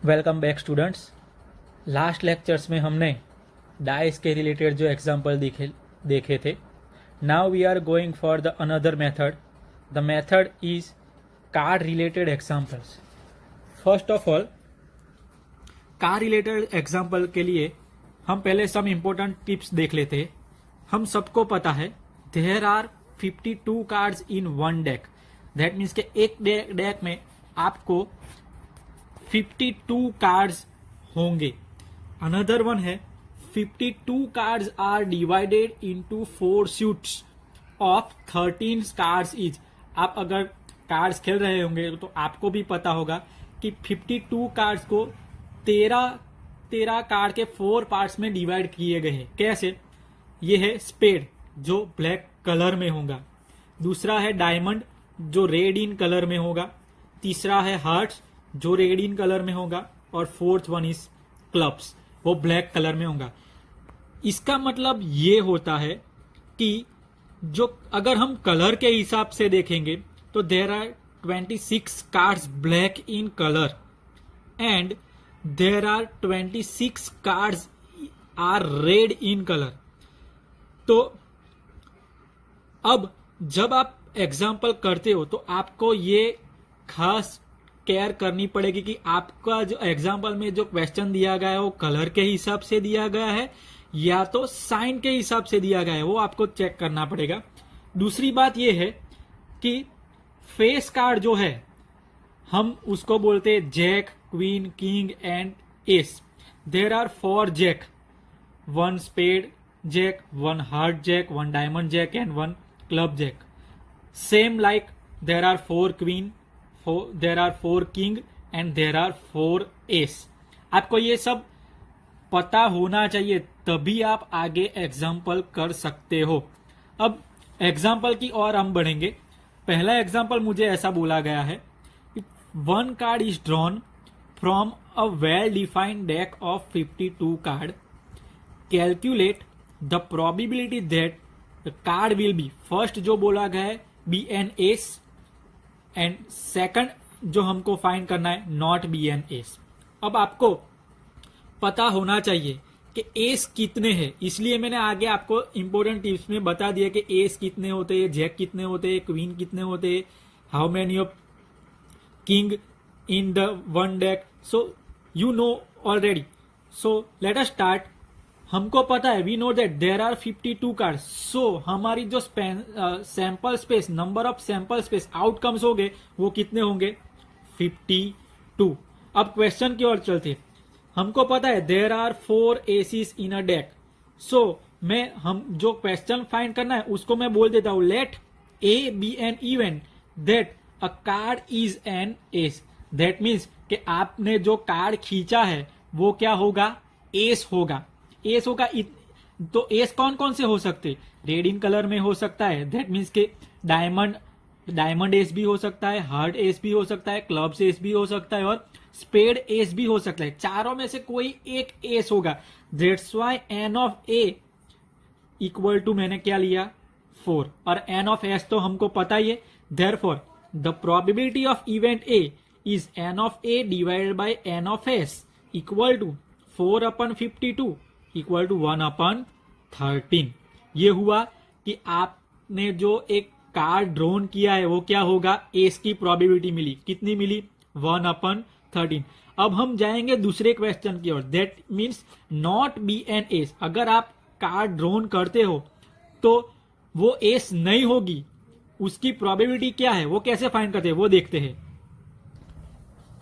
Welcome back students. Last lectures में हमने dice के रिलेटेड जो एग्जांपल देखे थे। Now we are going for the another method. The method is card related examples. First of all, car related example के लिए हम पहले सम इम्पोर्टेंट टिप्स देख लेते हैं। हम सबको पता है there are 52 cards in one deck. That means के एक डेक में आपको 52 कार्ड्स होंगे। अनदर वन है 52 cards are divided into 4 suits of 13 cards each. आप अगर कार्ड्स खेल रहे होंगे तो आपको भी पता होगा कि 52 कार्ड्स को 13 कार्ड के 4 पार्ट्स में डिवाइड किए गए हैं। कैसे? ये है स्पेड जो ब्लैक कलर में होगा, दूसरा है डायमंड जो रेड इन कलर में होगा, तीसरा है हार्ट्स जो रेड इन कलर में होगा, और फोर्थ वन इज क्लब्स, वो ब्लैक कलर में होगा। इसका मतलब ये होता है कि जो अगर हम कलर के हिसाब से देखेंगे तो there are 26 cards black in colour and there are 26 cards are red in colour. तो अब जब आप एग्जाम्पल करते हो तो आपको ये खास केयर करनी पड़ेगी कि आपका जो एग्जाम्पल में जो क्वेश्चन दिया गया है वो कलर के हिसाब से दिया गया है या तो साइन के हिसाब से दिया गया है, वो आपको चेक करना पड़ेगा। दूसरी बात ये है कि फेस कार्ड जो है हम उसको बोलते हैं jack, queen, king and ace. There are 4 jack, 1 spade jack, 1 heart jack, 1 diamond jack and 1 club jack. Same like there are 4 queen, there are 4 king and there are 4 ace. आपको ये सब पता होना चाहिए तभी आप आगे एग्जाम्पल कर सकते हो। अब एग्जाम्पल की ओर हम बढ़ेंगे। पहला एग्जाम्पल मुझे ऐसा बोला गया है, 1 card is drawn from a well defined deck of 52 card. Calculate the probability that the card will be, first जो बोला गया है be N ace and second जो हमको फाइंड करना है नॉट बी एन एस। अब आपको पता होना चाहिए कि एस कितने हैं, इसलिए मैंने आगे आपको इंपोर्टेंट टिप्स में बता दिया कि एस कितने होते हैं, जैक कितने होते हैं, क्वीन कितने होते हैं, how many of king in the one deck. So you know already. So let us start. हमको पता है we know that there are 52 card. So हमारी जो sample space, number of sample space outcomes होंगे वो कितने होंगे? 52। अब क्वेश्चन की ओर चलते। हमको पता है there are 4 aces in a deck. So हम जो क्वेश्चन फाइंड करना है उसको मैं बोल देता हूं let A be an event that a card is an ace. That means कि आपने जो कार्ड खींचा है वो क्या होगा? एस होगा। एस होगा। तो एस कौन कौन से हो सकते? रेड इन कलर में हो सकता है, दैट मीन्स के डायमंड एस भी हो सकता है, हार्ट एस भी हो सकता है, क्लब्स एस भी हो सकता है और स्पेड एस भी हो सकता है। चारों में से कोई एक एस होगा। That's why n of A equal to मैंने क्या लिया? 4 और एन ऑफ एस तो हमको पता ही है। Therefore the probability of event A is n of A divided by N of S equal to 4 upon 52 equal to 1 upon 13। ये हुआ कि आपने जो एक कार्ड ड्रॉन किया है वो क्या होगा? एस की प्रोबेबिलिटी मिली। कितनी मिली? 1 अपॉन 13। अब हम जाएंगे दूसरे क्वेश्चन की ओर। That means not B N S. अगर आप कार्ड ड्रॉन करते हो तो वो एस नहीं होगी, उसकी प्रोबेबिलिटी क्या है, वो कैसे फाइंड करते हैं वो देखते हैं।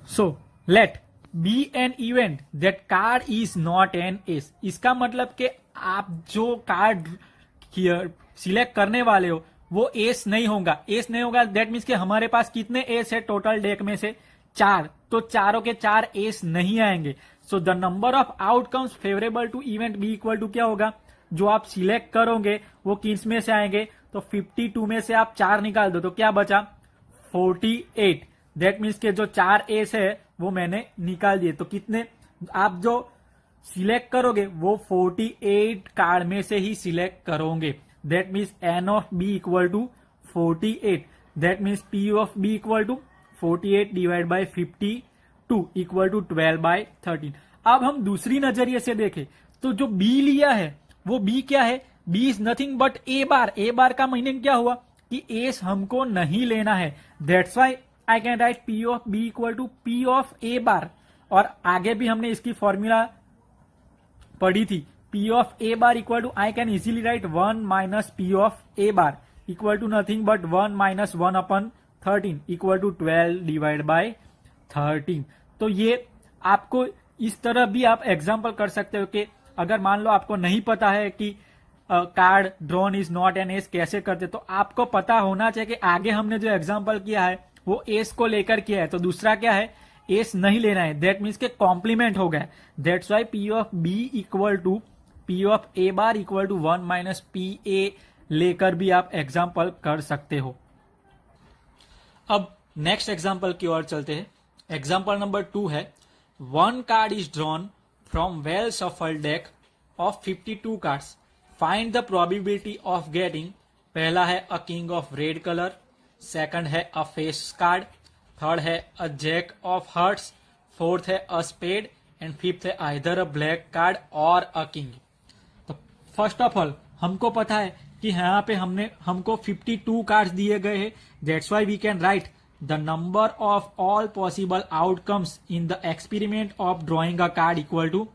So let B an event that card is not an S. इसका मतलब कि आप जो कार्ड सिलेक्ट करने वाले हो वो एस नहीं होगा। एस नहीं होगा दैट मीन्स कि हमारे पास कितने एस है टोटल डेक में से? 4। तो चारों के 4 एस नहीं आएंगे। So the number of outcomes favourable to event B equal to क्या होगा? जो आप सिलेक्ट करोगे वो किस में से आएंगे? तो 52 में से आप 4 निकाल दो तो क्या बचा? 48। दैट मीन्स के जो 4 एस है वो मैंने निकाल दिए। तो कितने आप जो सिलेक्ट करोगे वो 48 कार्ड में से ही सिलेक्ट करोगे। That means n of B equal to 48। That means P of B equal to 48 divide by 50 2 equal to 12/13। अब हम दूसरी नजरिए से देखें तो जो बी लिया है वो बी क्या है, बी इज नथिंग बट ए बार। ए बार का मीनिंग क्या हुआ कि एस हमको नहीं लेना है, that's why I can write P of B equal to P of A bar. और आगे भी हमने इसकी फॉर्मूला पढ़ी थी, P of A bar equal to I can easily write 1 minus P of A bar equal to nothing but 1 minus 1/13 equal to 12/13। तो ये आपको इस तरह भी आप एग्जाम्पल कर सकते हो कि अगर मान लो आपको नहीं पता है कि card drawn is not an S कैसे करते, तो आपको पता होना चाहिए कि आगे हमने जो एग्जाम्पल किया है वो एस को लेकर किया है, तो दूसरा क्या है, एस नहीं लेना है, दैट मीन्स के कॉम्प्लीमेंट हो गया। That's why P of B equal to P of A bar equal to 1 minus P A लेकर भी आप एग्जाम्पल कर सकते हो। अब नेक्स्ट एग्जाम्पल की ओर चलते हैं। एग्जाम्पल नंबर 2 है, 1 card is drawn from well shuffled deck of 52 cards, find the probability of getting. पहला है a king of red colour, second है अ फेस कार्ड, थर्ड है a jack of hearts, fourth है a spade and fifth है either a black card और a king. तो first of all हमको पता है कि यहाँ पे हमको 52 कार्ड्स दिए गए हैं, that's why we can write the number of all possible outcomes in the experiment of drawing a card equal to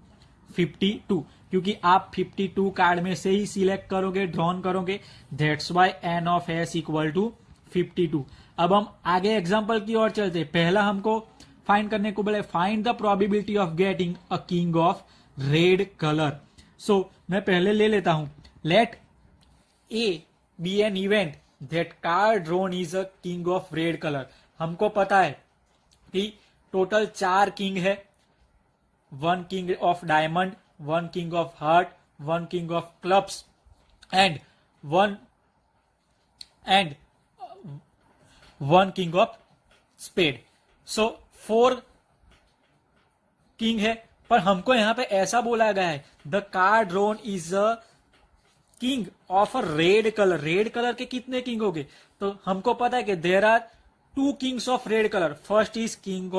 52, क्योंकि आप 52 कार्ड में से ही सिलेक्ट करोगे, ड्रॉन करोगे, that's why N of S equal to 52। अब हम आगे एग्जांपल की ओर चलते हैं। पहला हमको फाइंड करने को बोले, find the probability of getting a king of red colour. So मैं पहले ले लेता हूं, let A be an event that card drawn is a king of red colour. हमको पता है कि टोटल 4 किंग है, 1 king of diamond, 1 king of heart, 1 king of clubs and 1 king of spade. So 4 king है, पर हमको यहां पे ऐसा बोला गया है the card drawn is a king of a red colour. Red colour के कितने किंग हो गए, तो हमको पता है कि there are 2 kings of red colour, first is king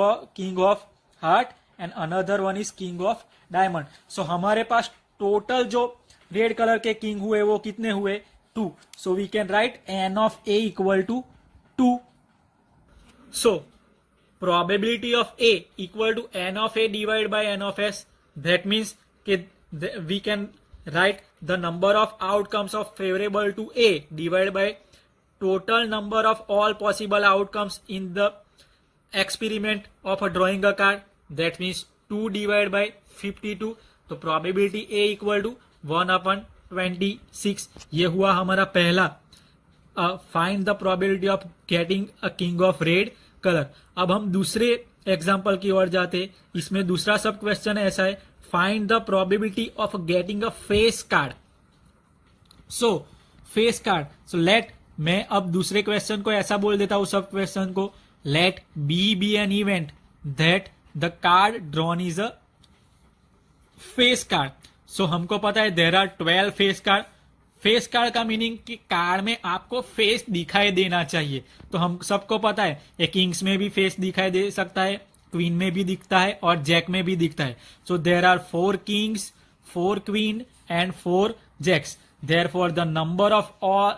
of heart and another one is king of diamond. So हमारे पास टोटल जो रेड कलर के किंग हुए वो कितने हुए, 2। So we can write n of A equal to 2। सो probability of A equal to n of A divided by n of S. That means we can write the number of outcomes of favorable to A divided by total number of all possible outcomes in the experiment of a drawing a card. That means 2 divided by 52. तो probability A equal to 1/26। ये हुआ हमारा पहला find the probability of getting a king of red colour. अब हम दूसरे example की ओर जाते, इसमें दूसरा सब क्वेश्चन ऐसा है, find the probability of getting a face card. So face card, so let, मैं अब दूसरे क्वेश्चन को ऐसा बोल देता हूं, सब क्वेश्चन को, let B an event that the card drawn is a face card. So हमको पता है there are 12 face card. Face card का मीनिंग कि कार्ड में आपको फेस दिखाई देना चाहिए, तो हम सबको पता है ये किंग्स में भी फेस दिखाई दे सकता है, क्वीन में भी दिखता है और जैक में भी दिखता है। So there are 4 kings, 4 queen and 4 jacks, therefore the number of all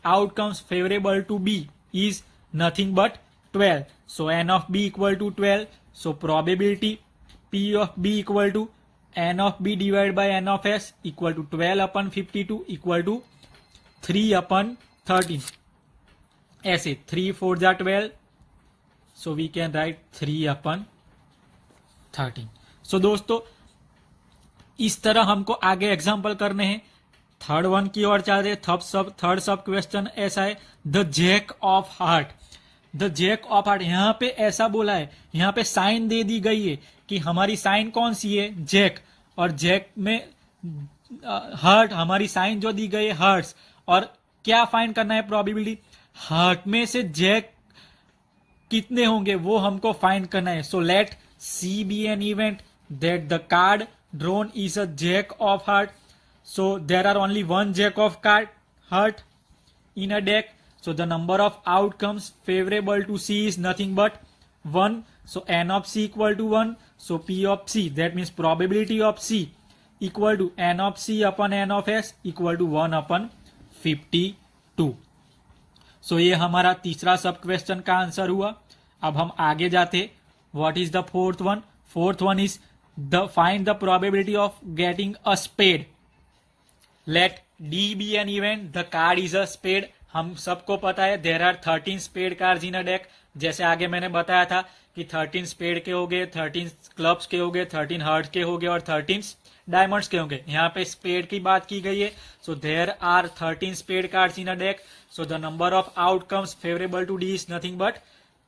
outcomes favourable to B is nothing but 12। So n of B equal to 12। सो probability P of B equal to n of b divided by n of s equal to 12/52 equal to 3/13। ऐसे 3 4 जा 12, so we can write 3/13। so दोस्तों इस तरह हमको आगे example करने हैं। थर्ड वन की ओर चल रहे, थर्ड सब क्वेश्चन ऐसा है, the jack of heart. The jack of heart, यहां पे ऐसा बोला है, यहां पे साइन दे दी गई है कि हमारी साइन कौन सी है, जैक, और जैक में हार्ट, हमारी साइन जो दी गई है हार्ट्स, और क्या फाइंड करना है प्रोबेबिलिटी, हार्ट में से जैक कितने होंगे वो हमको फाइंड करना है। So let C be an event that the card drawn is a jack of heart. So there are only 1 jack of card heart in a deck. So the number of outcomes favorable to C is nothing but 1. So n of c equal to 1. So p of c, that means probability of c equal to n of c upon n of s equal to 1 upon 52. सो ये हमारा तीसरा सब question का answer हुआ. अब हम आगे जाते. What is the fourth one? Fourth one is the find the probability of getting a spade. Let D be an event, the card is a spade. हम सबको पता है there are 13 spade cards in a deck. जैसे आगे मैंने बताया था कि 13 स्पेड के हो गए, 13 क्लब्स के हो गए, 13 हार्ट के हो गए और 13 डायमंड्स के होंगे. यहाँ पे स्पेड की बात की गई है. So there are 13 spade cards in a deck. So the number of outcomes favourable to D is nothing but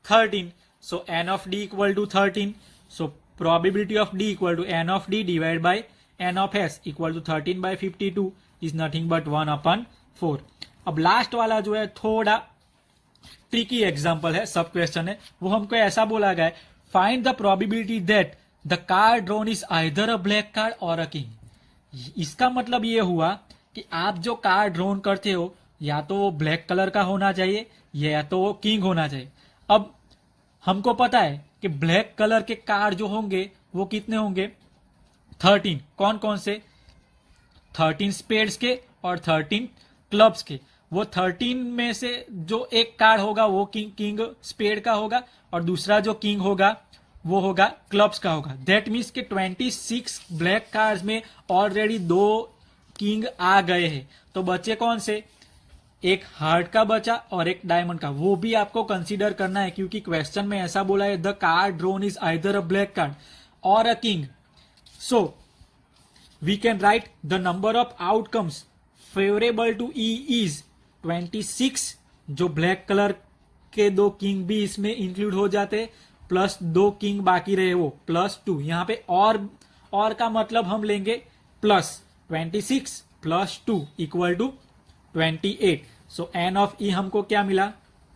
13. So n of D equal to 13. So probability of D equal to N of D divide by N of S equal to 13 by 52 is nothing but 1 upon 4. अब last वाला जो है थोड़ा tricky example है, सब question है. वो हमको ऐसा बोला गया है, find the probability that the card drawn is either a black card और अ किंग. इसका मतलब ये हुआ कि आप जो कार्ड ड्रॉन करते हो या तो वो ब्लैक कलर का होना चाहिए या तो वो किंग होना चाहिए. अब हमको पता है कि ब्लैक कलर के कार्ड जो होंगे वो कितने होंगे? 13. कौन कौन से? 13 स्पेड्स के और 13 क्लब्स के. वो 13 में से जो एक कार्ड होगा वो किंग स्पेड का होगा और दूसरा जो किंग होगा वो होगा क्लब्स का होगा. दैट मीन्स के 26 ब्लैक कार्ड्स में ऑलरेडी 2 किंग आ गए हैं. तो बचे कौन से? एक हार्ट का बचा और एक डायमंड का. वो भी आपको कंसीडर करना है क्योंकि क्वेश्चन में ऐसा बोला है the card drawn is either a black card और a king. So we can write the number of outcomes favourable to E is 26. जो ब्लैक कलर के 2 किंग भी इसमें इंक्लूड हो जाते प्लस 2 किंग बाकी रहे वो प्लस 2. यहाँ पे और का मतलब हम लेंगे plus 26 plus 2 equal to 28. So n of E हमको क्या मिला?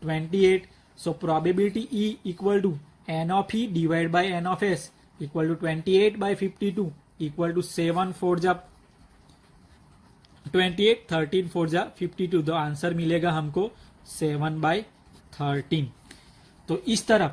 28. So probability E equal to N of E divide by N of S equal to 28 by 52 equal to 7 4 जा 28, 13 4 जा 52. तो आंसर मिलेगा हमको 7 बाय 13. तो इस तरह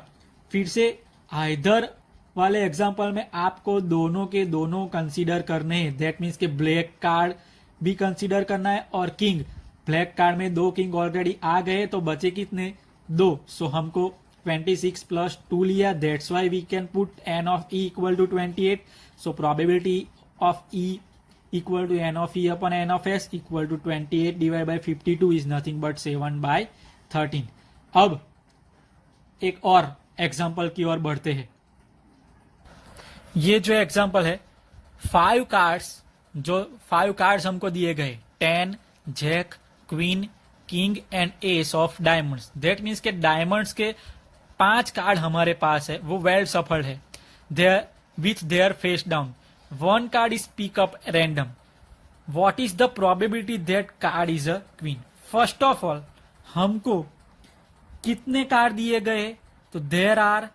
फिर से आइदर वाले एग्जांपल में आपको दोनों के दोनों कंसीडर करने हैं. दैट मीन्स के ब्लैक कार्ड भी कंसीडर करना है और किंग. ब्लैक कार्ड में 2 किंग ऑलरेडी आ गए तो बचे कितने? 2. सो हमको 26 प्लस 2 लिया. That's why we can put N of E equal to 28. So probability of E equal to N of E upon N of S equal to 28 divide by 52 is nothing but 7 by 13. अब एक और example की ओर बढ़ते हैं. ये जो example है 5 cards हमको दिए गए 10 jack queen king and ace of diamonds. That means के डायमंड्स के 5 कार्ड हमारे पास है, वो वेल सफल है. They're with their face down. 1 card is pick up random. What is the probability that card is a queen? First of all हमको कितने card दिए गए? तो देयर आर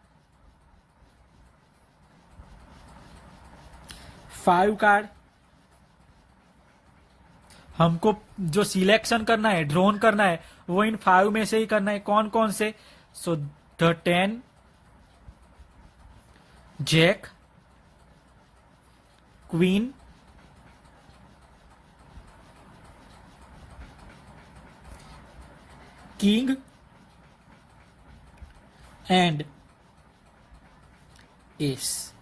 5 कार्ड. हमको जो सिलेक्शन करना है, ड्रोन करना है, वो इन 5 में से ही करना है. कौन कौन से? So the 10 jack queen king and ace.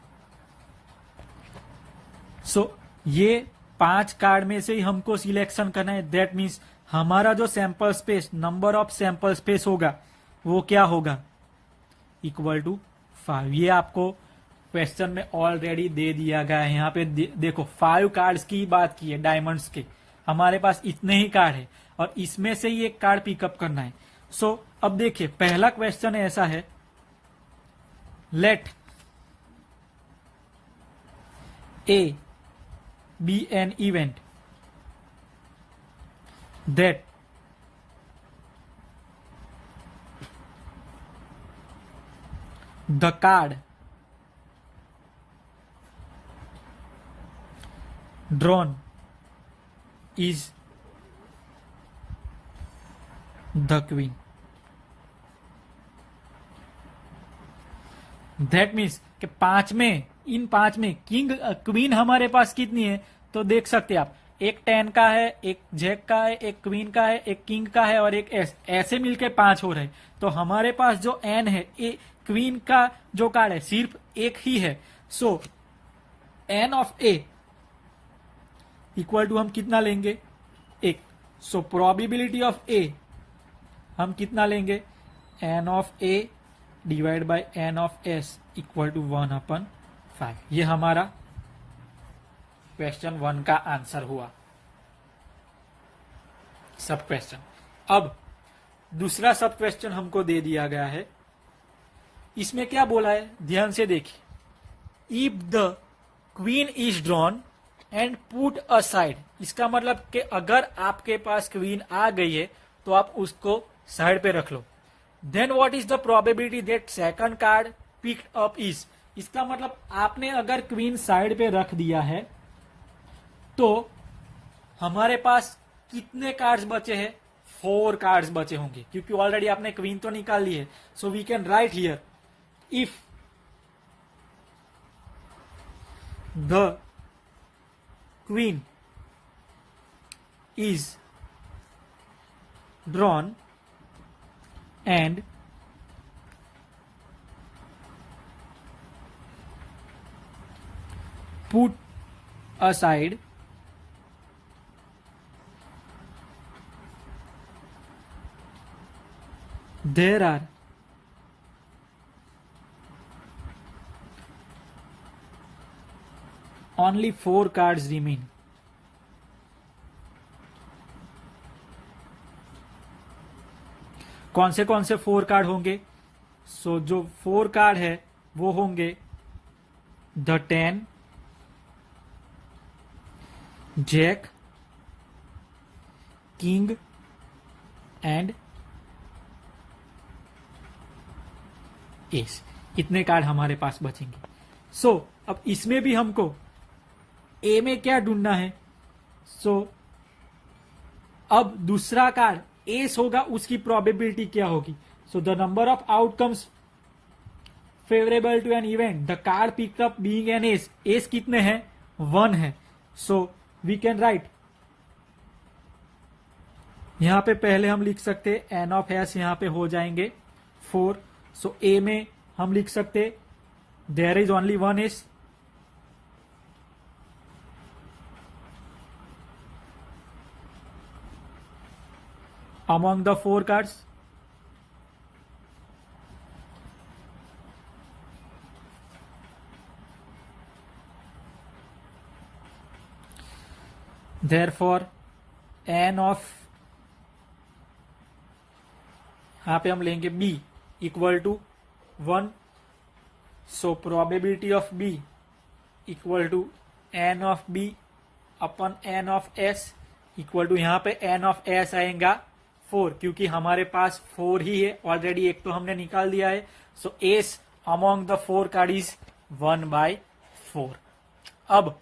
So ये 5 कार्ड में से ही हमको सिलेक्शन करना है. दैट मीन्स हमारा जो sample space, number of sample space होगा वो क्या होगा? Equal to 5. ये आपको क्वेश्चन में ऑलरेडी दे दिया गया है. यहाँ पे देखो 5 कार्ड्स की बात की है डायमंड्स के. हमारे पास इतने ही कार्ड है और इसमें से ही एक कार्ड पिकअप करना है. सो अब देखिए पहला क्वेश्चन ऐसा है, let A be an event that the card drawn is the queen. That means कि पांच में, इन पांच में किंग क्वीन हमारे पास कितनी है, तो देख सकते हैं आप, एक 10 का है, एक जैक का है, एक क्वीन का है, एक किंग का है और एक एस, ऐसे मिलके पांच हो रहे हैं। तो हमारे पास जो एन है, क्वीन का जो कार्ड है सिर्फ एक ही है। So n of A equal to हम कितना लेंगे, एक। सो प्रोबेबिलिटी ऑफ ए हम कितना लेंगे, N of A divide by N of S equal to 1/5। ये हमारा क्वेश्चन 1 का आंसर हुआ, सब क्वेश्चन। अब दूसरा सब क्वेश्चन हमको दे दिया गया है। इसमें क्या बोला है, ध्यान से देखिए। If the queen is drawn and put aside, इसका मतलब कि अगर आपके पास क्वीन आ गई है तो आप उसको साइड पे रख लो। Then what is the probability that second card picked up is, इसका मतलब आपने अगर क्वीन साइड पे रख दिया है तो हमारे पास कितने कार्ड्स बचे हैं, 4 कार्ड्स बचे होंगे, क्योंकि ऑलरेडी आपने क्वीन तो निकाल ली है। So we can write here, if the queen is drawn and put aside, there are only 4 cards remain. कौन से 4 कार्ड होंगे, सो जो 4 कार्ड है वो होंगे the 10, jack, king and ace. इतने कार्ड हमारे पास बचेंगे। सो अब इसमें भी हमको ए में क्या ढूंढना है, सो अब दूसरा कार्ड एस होगा, उसकी प्रोबेबिलिटी क्या होगी। So the number of outcomes favourable to an event the card pickup being an ace, ace कितने हैं, 1 है। सो वी कैन राइट, यहां पे पहले हम लिख सकते एन ऑफ एस, यहां पे हो जाएंगे 4। सो ए में हम लिख सकते there is only 1 ace, among the 4 cards। therefore n of, यहां पे हम लेंगे b equal to 1। So probability of b equal to n of b upon n of s equal to, यहां पे n ऑफ s आएगा 4, क्योंकि हमारे पास 4 ही है ऑलरेडी, एक तो हमने निकाल दिया है। So ace among the 4 card is 1/4। अब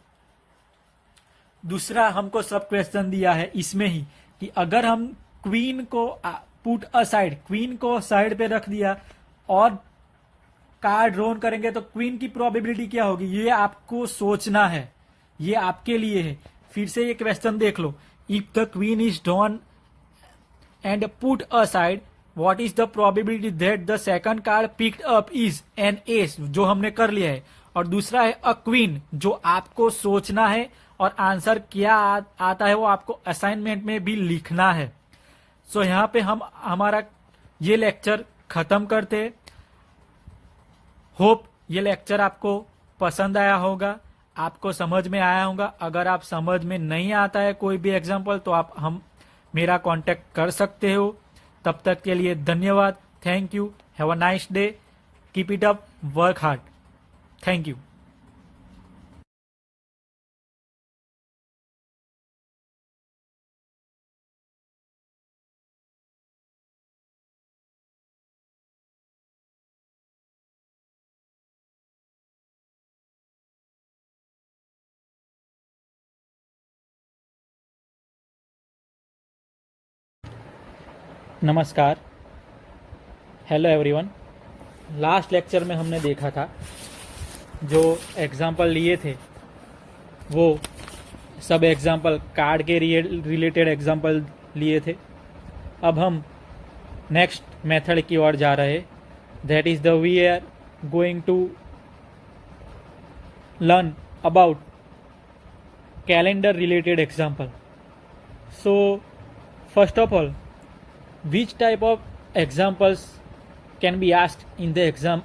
दूसरा हमको सब क्वेश्चन दिया है इसमें ही कि अगर हम क्वीन को पुट असाइड, क्वीन को साइड पे रख दिया और कार्ड ड्रॉन करेंगे तो क्वीन की प्रोबेबिलिटी क्या होगी, ये आपको सोचना है, ये आपके लिए है। फिर से ये क्वेश्चन देख लो, if the queen is drawn and put aside, what is the probability that the second card picked up is an ace, जो हमने कर लिया है। और दूसरा है अ क्वीन, जो आपको सोचना है और आंसर क्या आता है वो आपको असाइनमेंट में भी लिखना है। सो यहाँ पे हम हमारा ये लेक्चर खत्म करते हैं। होप ये लेक्चर आपको पसंद आया होगा, आपको समझ में आया होगा। अगर आप समझ में नहीं आता है कोई भी एग्जाम्पल तो आप मेरा कांटेक्ट कर सकते हो। तब तक के लिए धन्यवाद, thank you, have a nice day, keep it up, work hard, thank you. नमस्कार, हेलो एवरीवन। लास्ट लेक्चर में हमने देखा था, जो एग्जाम्पल लिए थे वो सब एग्जाम्पल कार्ड के रिलेटेड एग्जाम्पल लिए थे। अब हम नेक्स्ट मेथड की ओर जा रहे, that is the we are going to learn about calendar related example. So first of all, which type of examples can be asked in the exam,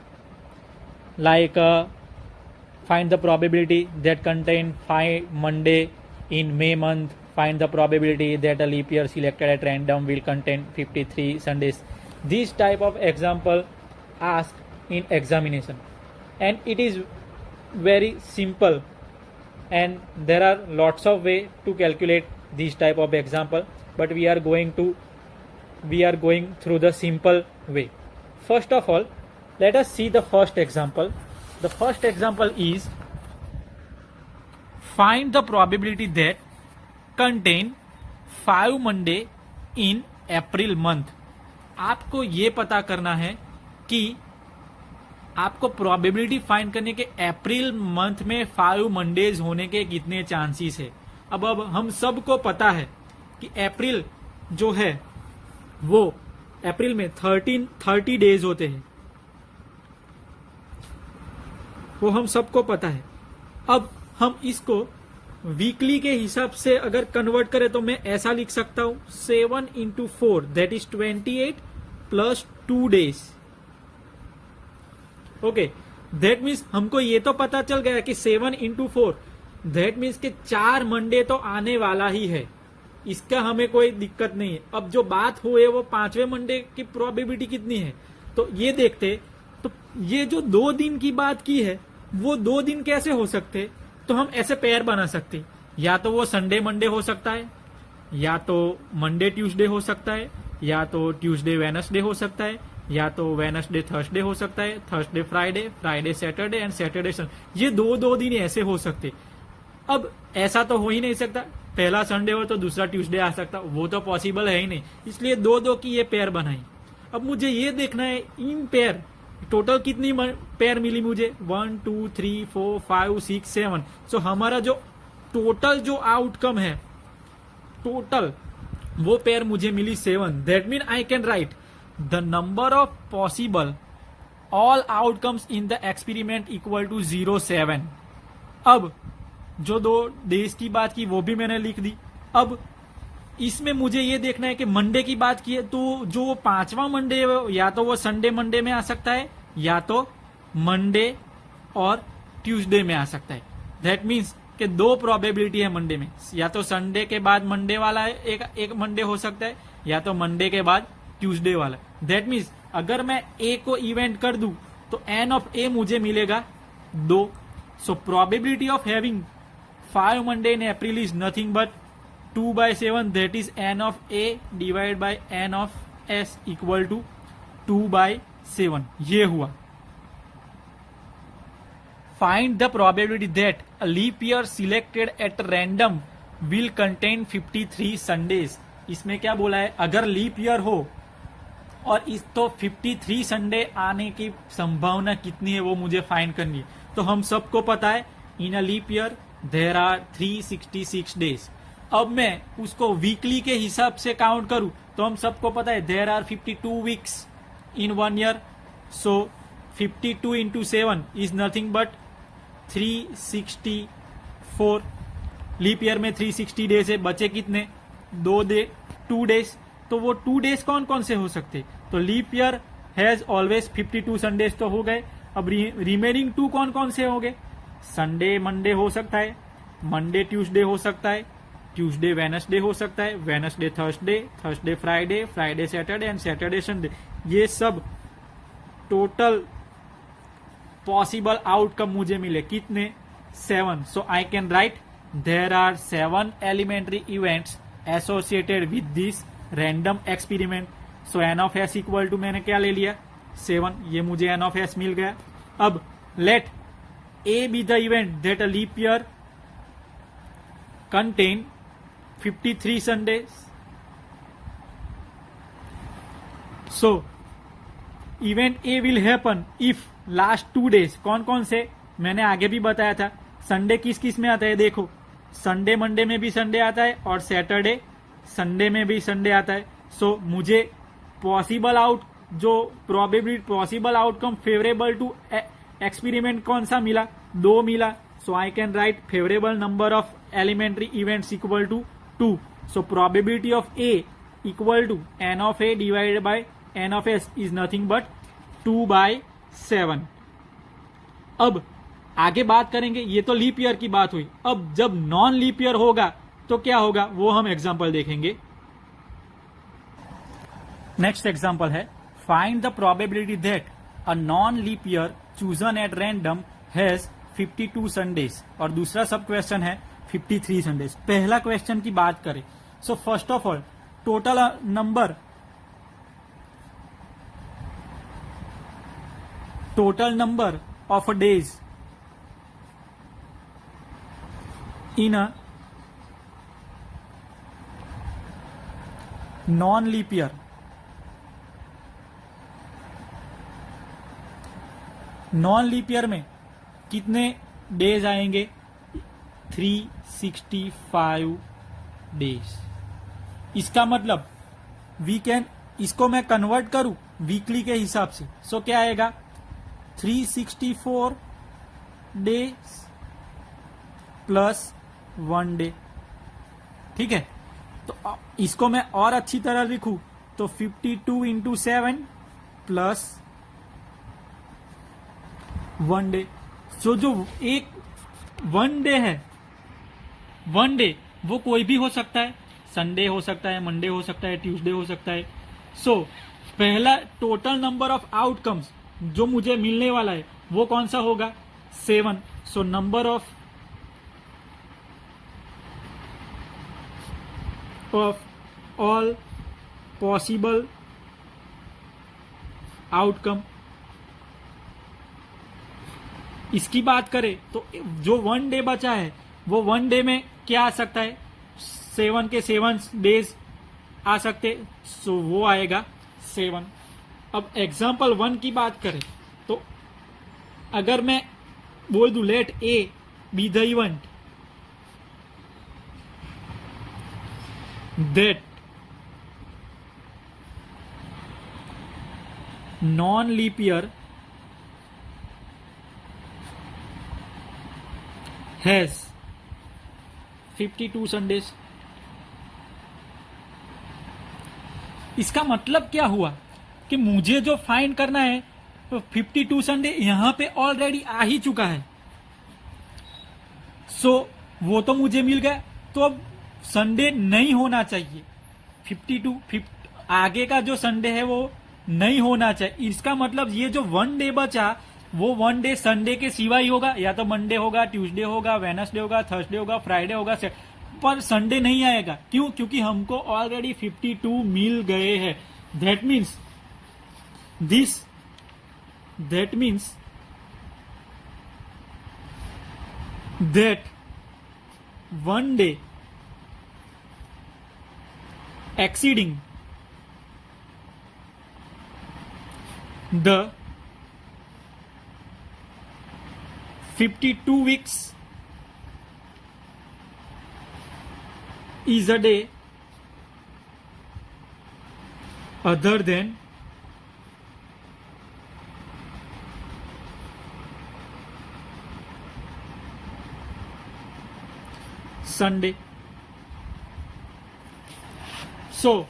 like find the probability that contain 5 Monday in May month, find the probability that a leap year selected at random will contain 53 Sundays. This type of example asked in examination, and it is very simple, and there are lots of way to calculate this type of example, but we are going through the simple way. First of all, let us see the first example. The first example is find the probability that contain 5 Monday in April month. आपको ये पता करना है कि आपको probability find करने के April month में 5 मंडेज होने के कितने चांसेस है। अब हम सबको पता है कि अप्रैल जो है वो अप्रैल में 30 डेज होते हैं, वो हम सबको पता है। अब हम इसको वीकली के हिसाब से अगर कन्वर्ट करें तो मैं ऐसा लिख सकता हूं 7 into 4 that is 28 plus 2 days. Okay, that means हमको ये तो पता चल गया कि 7 into 4 दैट मीन्स के 4 मंडे तो आने वाला ही है, इसका हमें कोई दिक्कत नहीं है। अब जो बात हुई है वो 5वें मंडे की प्रोबेबिलिटी कितनी है, तो ये देखते। तो ये जो 2 दिन की बात की है वो 2 दिन कैसे हो सकते, तो हम ऐसे पेयर बना सकते, या तो वो संडे मंडे हो सकता है, या तो मंडे ट्यूसडे हो सकता है, या तो ट्यूसडे वेनसडे हो सकता है, या तो वेनसडे थर्सडे हो सकता है, Thursday Friday, Friday Saturday and Saturday Sunday. ये 2 दिन ऐसे हो सकते। अब ऐसा तो हो ही नहीं सकता, पहला संडे हो तो दूसरा ट्यूसडे आ सकता, वो तो पॉसिबल है ही नहीं, इसलिए 2 की ये पेयर बनाई। अब मुझे ये देखना है इन पेयर टोटल कितनी पेयर मिली मुझे, 1 2 3 4 5 6 7। सो हमारा जो टोटल जो आउटकम है टोटल वो पेयर मुझे मिली 7। That mean I can write the number of possible all outcomes in the experiment equal to 0.7। अब जो 2 डेज की बात की वो भी मैंने लिख दी। अब इसमें मुझे ये देखना है कि मंडे की बात की है तो जो 5वां मंडे या तो वो संडे मंडे में आ सकता है, या तो मंडे और ट्यूसडे में आ सकता है। दैट मीन्स कि 2 प्रोबेबिलिटी है मंडे में, या तो संडे के बाद मंडे वाला एक मंडे हो सकता है, या तो मंडे के बाद ट्यूसडे वाला। दैट मीन्स अगर मैं ए को इवेंट कर दूं तो एन ऑफ ए मुझे मिलेगा 2। So probability of having 5 Monday in April is nothing but 2/7, that is n of a divided by n of s equal to 2/7। ये हुआ। Find the probability that a leap year selected at random will contain 53 Sundays। इसमें क्या बोला है, अगर leap year हो और इस तो 53 संडे आने की संभावना कितनी है वो मुझे फाइंड करनी है। तो हम सबको पता है in a leap year there are 366 days. अब मैं उसको वीकली के हिसाब से काउंट करूं तो हम सबको पता है there are 52 weeks in 1 year. So 52 into 7 is nothing but 364। Leap year में 360 डेज है, बचे कितने 2 डेज। तो वो 2 डेज कौन कौन से हो सकते, तो leap year has always 52 Sundays तो हो गए। अब रिमेनिंग 2 कौन कौन से हो गए, संडे मंडे हो सकता है, मंडे ट्यूसडे हो सकता है, ट्यूसडे वेनसडे हो सकता है, Wednesday Thursday, Thursday Friday, Friday Saturday and Saturday Sunday. ये सब टोटल पॉसिबल आउटकम मुझे मिले कितने 7। So I can write there are 7 elementary events associated with this random experiment. So n of S equal to मैंने क्या ले लिया 7, ये मुझे एन ऑफ एस मिल गया। अब let A be the event that a leap year contain 53 Sundays. So event A will happen if last 2 days, कौन कौन से, मैंने आगे भी बताया था। संडे किस किस में आता है, देखो संडे मंडे में भी संडे आता है और सैटरडे संडे में भी संडे आता है। सो मुझे possible possible outcome favourable to experiment कौन सा मिला, 2 मिला। So I can write favourable number of elementary events equal to 2। So probability of A equal to N of A divided by N of S is nothing but 2/7। अब आगे बात करेंगे, ये तो लीप ईयर की बात हुई। अब जब नॉन लीप ईयर होगा तो क्या होगा वो हम एग्जांपल देखेंगे। नेक्स्ट एग्जांपल है find the probability that a non leap year chosen at random has 52 Sundays, और दूसरा सब क्वेश्चन है 53 संडेज। पहला क्वेश्चन की बात करें, so first of all total number of days in a non leap year, non leap year में कितने डेज आएंगे, 365 डेज। इसका मतलब इसको मैं कन्वर्ट करूं वीकली के हिसाब से, सो क्या आएगा 364 डेज प्लस 1 डे। ठीक है, तो इसको मैं और अच्छी तरह लिखूं तो 52 इंटू 7 प्लस 1 डे। सो जो एक 1 डे है, 1 डे वो कोई भी हो सकता है, संडे हो सकता है, मंडे हो सकता है, ट्यूसडे हो सकता है। सो पहला टोटल नंबर ऑफ आउटकम्स जो मुझे मिलने वाला है वो कौन सा होगा, 7। So number of all possible outcome। इसकी बात करें तो जो 1 डे बचा है वो 1 डे में क्या आ सकता है, 7 के 7 डेज आ सकते, सो वो आएगा 7। अब एग्जाम्पल 1 की बात करें तो अगर मैं बोल दूं let A be the event that non-leap year has 52 Sundays। इसका मतलब क्या हुआ कि मुझे जो फाइंड करना है तो 52 संडे यहां पे ऑलरेडी आ ही चुका है। सो वो तो मुझे मिल गया, तो अब संडे नहीं होना चाहिए, 52 आगे का जो संडे है वो नहीं होना चाहिए। इसका मतलब ये जो 1 डे बचा वो 1 डे संडे के सिवा ही होगा, या तो मंडे होगा, ट्यूसडे होगा, वेडनेसडे होगा, थर्सडे होगा, फ्राइडे होगा, पर संडे नहीं आएगा। क्यों? क्योंकि हमको ऑलरेडी 52 मिल गए हैं। That means that 1 day exceeding the 52 weeks is a day other than Sunday. So,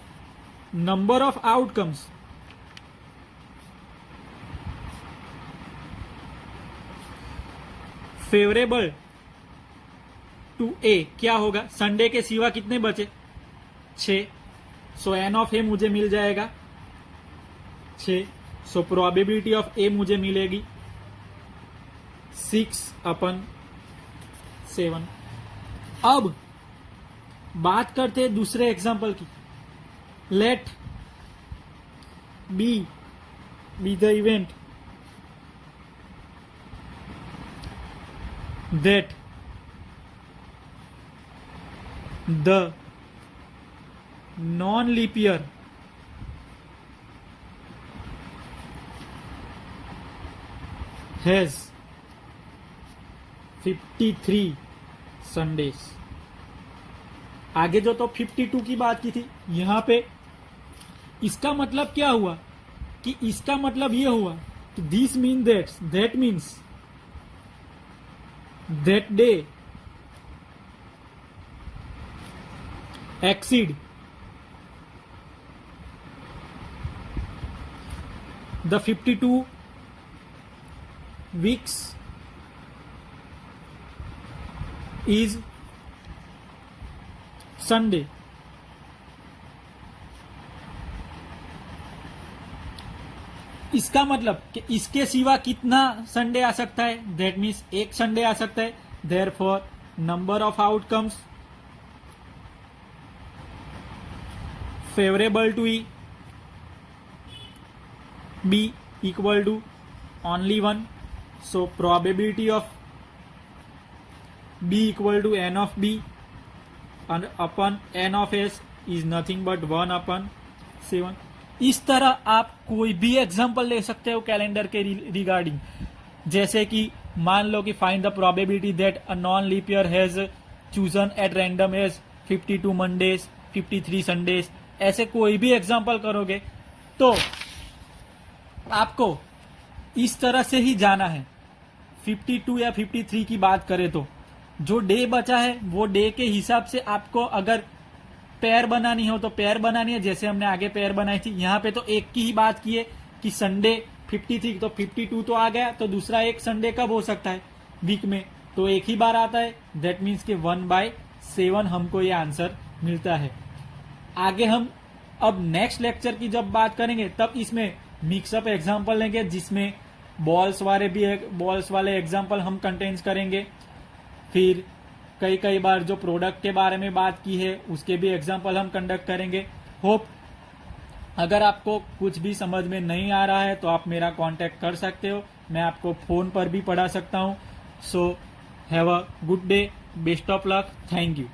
number of outcomes favourable to A क्या होगा, संडे के सिवा कितने बचे, 6। सो एन ऑफ ए मुझे मिल जाएगा 6। सो प्रोबेबिलिटी ऑफ ए मुझे मिलेगी 6/7। अब बात करते हैं दूसरे एग्जांपल की। Let B the event that the non-leap year has 53 Sundays. आगे जो तो 52 की बात की थी, यहां पे इसका मतलब क्या हुआ कि इसका मतलब ये हुआ कि this mean that means that day exceed the 52 weeks is Sunday। इसका मतलब कि इसके सिवा कितना संडे आ सकता है, दैट मीन्स एक संडे आ सकता है। Therefore number of outcomes favorable to E B equal to only 1, so probability of B equal to n of B and upon n of S is nothing but 1 upon 7। इस तरह आप कोई भी example ले सकते हो कैलेंडर के regarding, जैसे कि मान लो कि find the probability that a non leap year has chosen at random has 52 Mondays 53 Sundays. ऐसे कोई भी एग्जांपल करोगे तो आपको इस तरह से ही जाना है। 52 या 53 की बात करें तो जो डे बचा है वो डे के हिसाब से आपको अगर पेयर बनानी हो तो पेयर बनानी है, जैसे हमने आगे पेयर बनाई थी। यहां पे तो एक की ही बात की है कि संडे 53 तो 52 तो आ गया, तो दूसरा एक संडे कब हो सकता है वीक में, तो एक ही बार आता है। दैट मीन्स कि 1/7 हमको ये आंसर मिलता है। आगे हम अब नेक्स्ट लेक्चर की जब बात करेंगे तब इसमें मिक्सअप एग्जांपल लेंगे, जिसमें बॉल्स वाले एग्जांपल हम कंटेन्स करेंगे। फिर कई बार जो प्रोडक्ट के बारे में बात की है उसके भी एग्जांपल हम कंडक्ट करेंगे। होप अगर आपको कुछ भी समझ में नहीं आ रहा है तो आप मेरा कांटेक्ट कर सकते हो, मैं आपको फोन पर भी पढ़ा सकता हूं। So have a good day, best of luck, thank you.